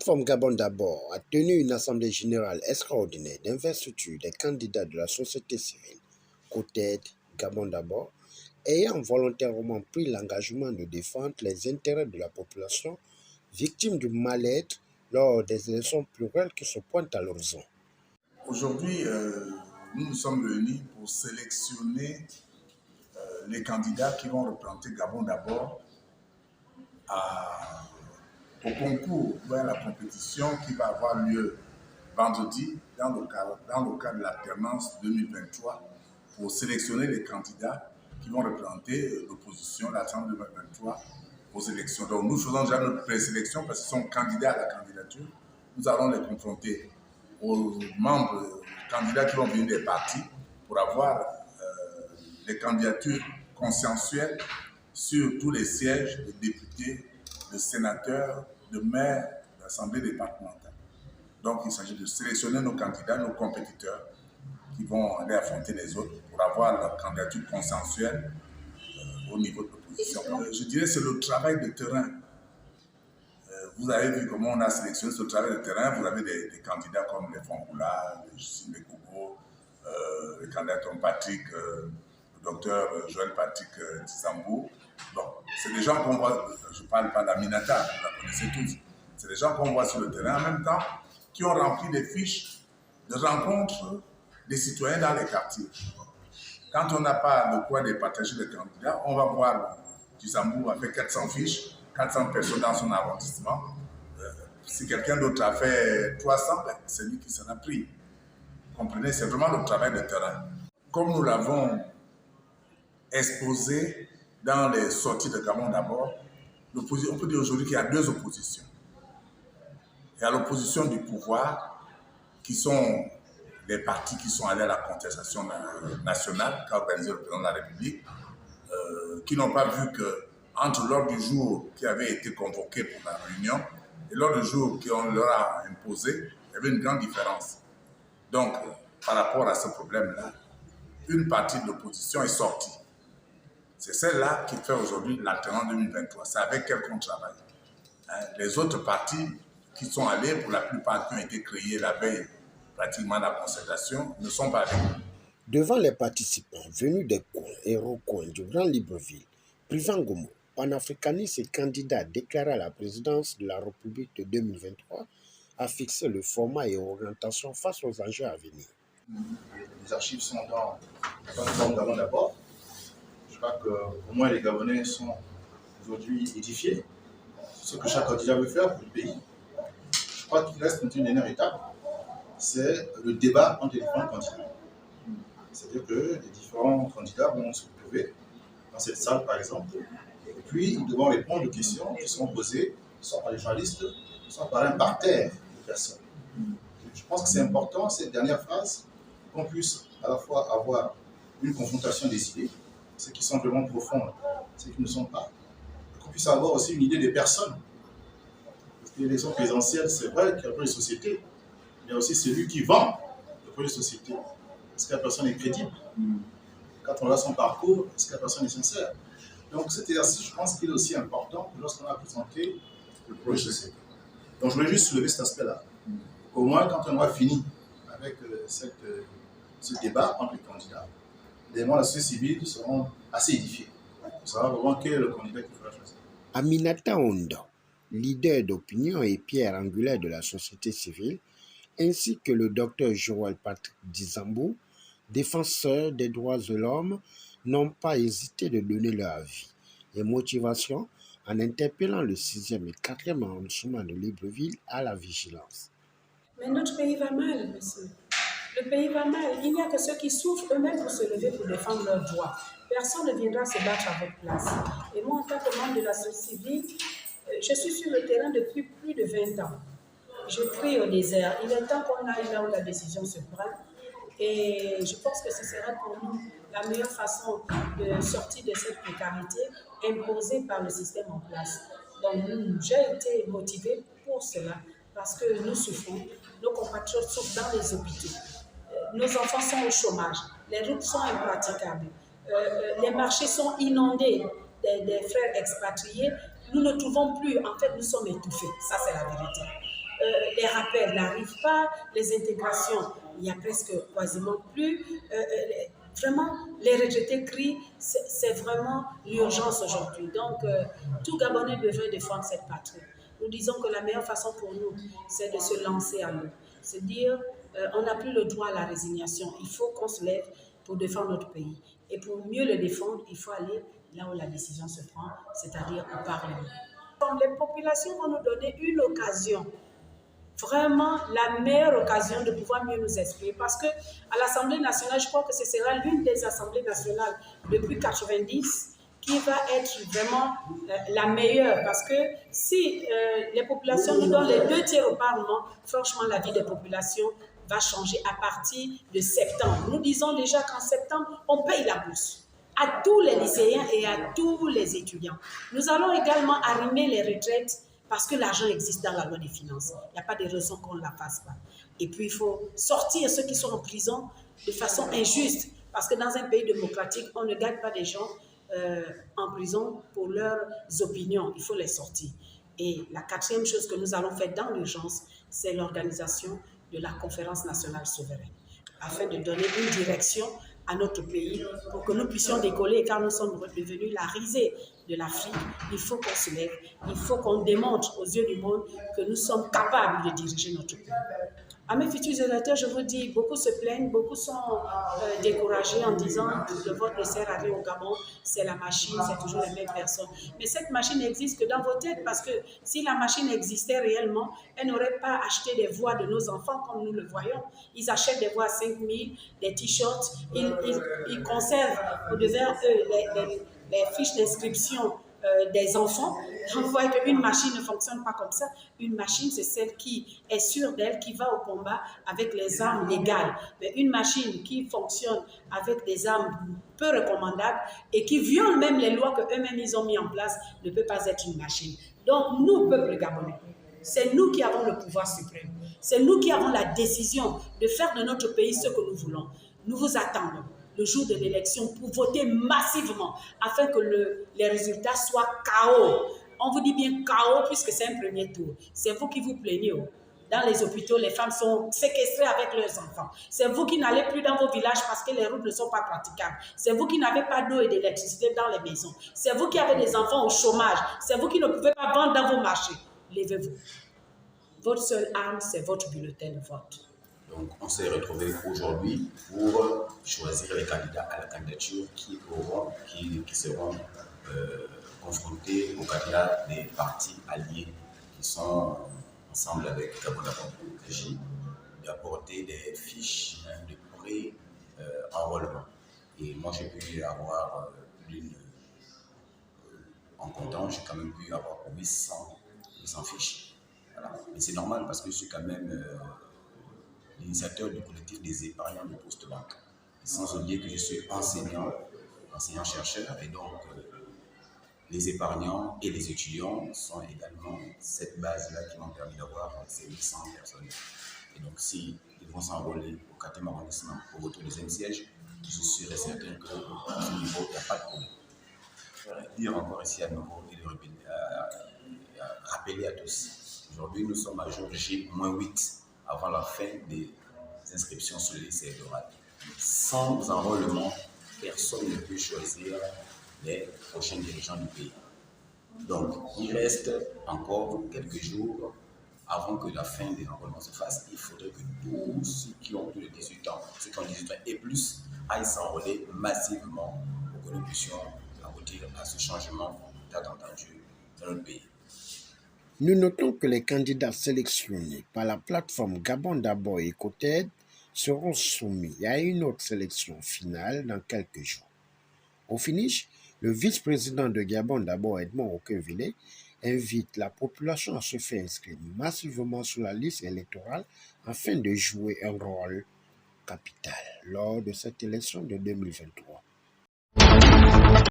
plateforme Gabon d'abord a tenu une assemblée générale extraordinaire d'investiture des candidats de la société civile, côté Gabon d'abord, ayant volontairement pris l'engagement de défendre les intérêts de la population victime du mal-être lors des élections plurielles qui se pointent à l'horizon. Aujourd'hui, nous nous sommes réunis pour sélectionner les candidats qui vont représenter Gabon d'abord au concours, à la compétition qui va avoir lieu vendredi dans le cadre de l'alternance 2023 pour sélectionner les candidats qui vont représenter l'opposition, l'Assemblée 2023 aux élections. Donc nous faisons déjà notre présélection parce qu'ils sont candidats à la candidature. Nous allons les confronter aux membres, aux candidats qui vont venir des partis pour avoir les candidatures consensuelles sur tous les sièges de députés, de sénateurs, de maires, d'assemblées départementales. Donc il s'agit de sélectionner nos candidats, nos compétiteurs qui vont aller affronter les autres pour avoir leur candidature consensuelle au niveau de l'opposition. Je dirais que c'est le travail de terrain. Vous avez vu comment on a sélectionné ce travail de terrain. Vous avez des candidats comme les Fongoula, les Justine Lekogo, le candidat Tom Patrick, le docteur Joël Patrick Tizambou. Bon, c'est des gens qu'on voit, je ne parle pas d'Aminata, vous la connaissez tous. C'est des gens qu'on voit sur le terrain en même temps qui ont rempli des fiches de rencontres des citoyens dans les quartiers. Quand on n'a pas de quoi départager les candidats, on va voir Tizambou a fait 400 fiches, 400 personnes dans son arrondissement. Si quelqu'un d'autre a fait 300, c'est lui qui s'en a pris. Vous comprenez, c'est vraiment le travail de terrain. Comme nous l'avons exposé dans les sorties de Gabon d'abord, on peut dire aujourd'hui qu'il y a deux oppositions. Il y a l'opposition du pouvoir, qui sont les partis qui sont allés à la contestation nationale qu'a organisé le président de la République, qui n'ont pas vu que entre l'ordre du jour qui avait été convoqué pour la réunion et l'ordre du jour qu'on leur a imposé, il y avait une grande différence. Donc, par rapport à ce problème-là, une partie de l'opposition est sortie. C'est celle-là qui fait aujourd'hui l'alternance 2023. C'est avec elle qu'on travaille. Les autres partis qui sont allés, pour la plupart qui ont été créés la veille pratiquement de la concertation, ne sont pas avec nous. Devant les participants venus des coins et recoins du Grand Libreville, Privan Gomo, panafricaniste et candidat déclaré à la présidence de la République de 2023, a fixé le format et orientation face aux enjeux à venir. Les archives sont dans la plateforme Gabon d'abord. Je crois qu'au moins les Gabonais sont aujourd'hui édifiés sur ce que chaque candidat veut faire pour le pays. Je crois qu'il reste une dernière étape, c'est le débat entre les différents candidats. C'est-à-dire que les différents candidats vont se retrouver dans cette salle, par exemple, et puis ils devront répondre aux questions qui seront posées, soit par les journalistes, soit par un parterre de personnes. Je pense que c'est important, cette dernière phase, qu'on puisse à la fois avoir une confrontation des idées, ceux qui sont vraiment profondes, ceux qui ne sont pas, qu'on puisse avoir aussi une idée des personnes. Parce que l'élection présidentielle, c'est vrai qu'il y a un projet de société, il y a aussi celui qui vend le projet de société. Est-ce que la personne est crédible? Quand on voit son parcours, est-ce que la personne est sincère? Donc cet exercice, je pense qu'il est aussi important lorsqu'on a présenté le projet de société. Donc je voulais juste soulever cet aspect-là. Au moins, quand on aura fini avec ce débat entre les candidats, les membres de la société civile seront assez édifiés. On saura vraiment quel est le candidat qu'il faudra choisir. Aminata Ondo, leader d'opinion et pierre angulaire de la société civile, ainsi que le docteur Joël Patrick Tizambou, défenseurs des droits de l'homme, n'ont pas hésité de donner leur avis et motivation en interpellant le 6e et 4e arrondissement de Libreville à la vigilance. Mais notre pays va mal, monsieur. Le pays va mal. Il n'y a que ceux qui souffrent eux-mêmes pour se lever pour défendre leurs droits. Personne ne viendra se battre à votre place. Et moi, en tant que membre de la société civile, je suis sur le terrain depuis plus de 20 ans. Je crie au désert. Il est temps qu'on aille là où la décision se prend. Et je pense que ce sera pour nous la meilleure façon de sortir de cette précarité imposée par le système en place. Donc, j'ai été motivée pour cela parce que nous souffrons, nos compatriotes souffrent dans les hôpitaux. Nos enfants sont au chômage, les routes sont impraticables, les marchés sont inondés des frères expatriés. Nous ne trouvons plus, en fait, nous sommes étouffés. Ça, c'est la vérité. les rappels n'arrivent pas, les intégrations, il y a presque quasiment plus. Vraiment, les retraités crient, c'est vraiment l'urgence aujourd'hui. Donc, tout Gabonais devrait défendre cette patrie. Nous disons que la meilleure façon pour nous, c'est de se lancer à l'eau. C'est dire, on n'a plus le droit à la résignation. Il faut qu'on se lève pour défendre notre pays. Et pour mieux le défendre, il faut aller là où la décision se prend, c'est-à-dire au Parlement. Les populations vont nous donner une occasion, vraiment la meilleure occasion de pouvoir mieux nous exprimer. Parce qu'à l'Assemblée nationale, je crois que ce sera l'une des assemblées nationales depuis 90 qui va être vraiment la meilleure. Parce que si les populations nous donnent les 2 tiers au Parlement, franchement, la vie des populations va changer à partir de septembre. Nous disons déjà qu'en septembre, on paye la bourse à tous les lycéens et à tous les étudiants. Nous allons également arrimer les retraites parce que l'argent existe dans la loi des finances. Il n'y a pas de raison qu'on ne la fasse pas. Et puis, il faut sortir ceux qui sont en prison de façon injuste. Parce que dans un pays démocratique, on ne garde pas des gens en prison pour leurs opinions. Il faut les sortir. Et la 4e chose que nous allons faire dans l'urgence, c'est l'organisation de la conférence nationale souveraine, afin de donner une direction à notre pays pour que nous puissions décoller, car nous sommes devenus la risée de l'Afrique. Il faut qu'on se lève, il faut qu'on démontre aux yeux du monde que nous sommes capables de diriger notre pays. À mes futurs électeurs, je vous dis, beaucoup se plaignent, beaucoup sont découragés en disant que le vote ne sert à rien au Gabon, c'est la machine, c'est toujours les mêmes personnes. Mais cette machine n'existe que dans vos têtes, parce que si la machine existait réellement, elle n'aurait pas acheté des voix de nos enfants comme nous le voyons. Ils achètent des voix à 5 000, des t-shirts, ils conservent au-devant eux les fiches d'inscription des enfants. On voit qu'une machine ne fonctionne pas comme ça. Une machine, c'est celle qui est sûre d'elle, qui va au combat avec les armes légales. Mais une machine qui fonctionne avec des armes peu recommandables et qui viole même les lois qu'eux-mêmes ils ont mis en place ne peut pas être une machine. Donc, nous, peuple gabonais, c'est nous qui avons le pouvoir suprême. C'est nous qui avons la décision de faire de notre pays ce que nous voulons. Nous vous attendons le jour de l'élection pour voter massivement afin que les résultats soient chaos. On vous dit bien chaos puisque c'est un premier tour. C'est vous qui vous plaignez. Dans les hôpitaux, les femmes sont séquestrées avec leurs enfants. C'est vous qui n'allez plus dans vos villages parce que les routes ne sont pas praticables. C'est vous qui n'avez pas d'eau et d'électricité dans les maisons. C'est vous qui avez des enfants au chômage. C'est vous qui ne pouvez pas vendre dans vos marchés. Levez-vous. Votre seule arme, c'est votre bulletin de vote. Donc, on s'est retrouvés aujourd'hui pour choisir les candidats à la candidature qui seront confrontés aux candidats des partis alliés qui sont ensemble avec Gabon D'abord pour l'UPJ, d'apporter des fiches de pré-enrôlement. Et moi, j'ai pu avoir en comptant, j'ai quand même pu avoir 800 fiches. Voilà. Mais c'est normal parce que je suis quand même l'initiateur du collectif des épargnants de post-banque. Sans oublier que je suis enseignant-chercheur, et donc les épargnants et les étudiants sont également cette base-là qui m'ont permis d'avoir ces 800 personnes. Et donc, s'ils vont s'enrôler au 4e arrondissement pour votre 2e siège, je suis sûr et certain qu'à ce niveau, il n'y a pas de problème. Je voudrais dire encore ici à nouveau et rappeler à tous. Aujourd'hui, nous sommes à jour J-8 avant la fin des inscriptions sur les listes électorales. Sans enrôlement, personne ne peut choisir les prochains dirigeants du pays. Donc, il reste encore quelques jours avant que la fin des enrôlements se fasse. Il faudrait que tous ceux qui ont plus de 18 ans, ceux qui ont 18 ans et plus, aillent s'enrôler massivement pour que nous puissions aboutir à ce changement tant entendu dans notre pays. Nous notons que les candidats sélectionnés par la plateforme Gabon D'abord et Côte seront soumis à une autre sélection finale dans quelques jours. Au finish, le vice-président de Gabon D'Abord, Edmond Okenville, invite la population à se faire inscrire massivement sur la liste électorale afin de jouer un rôle capital lors de cette élection de 2023.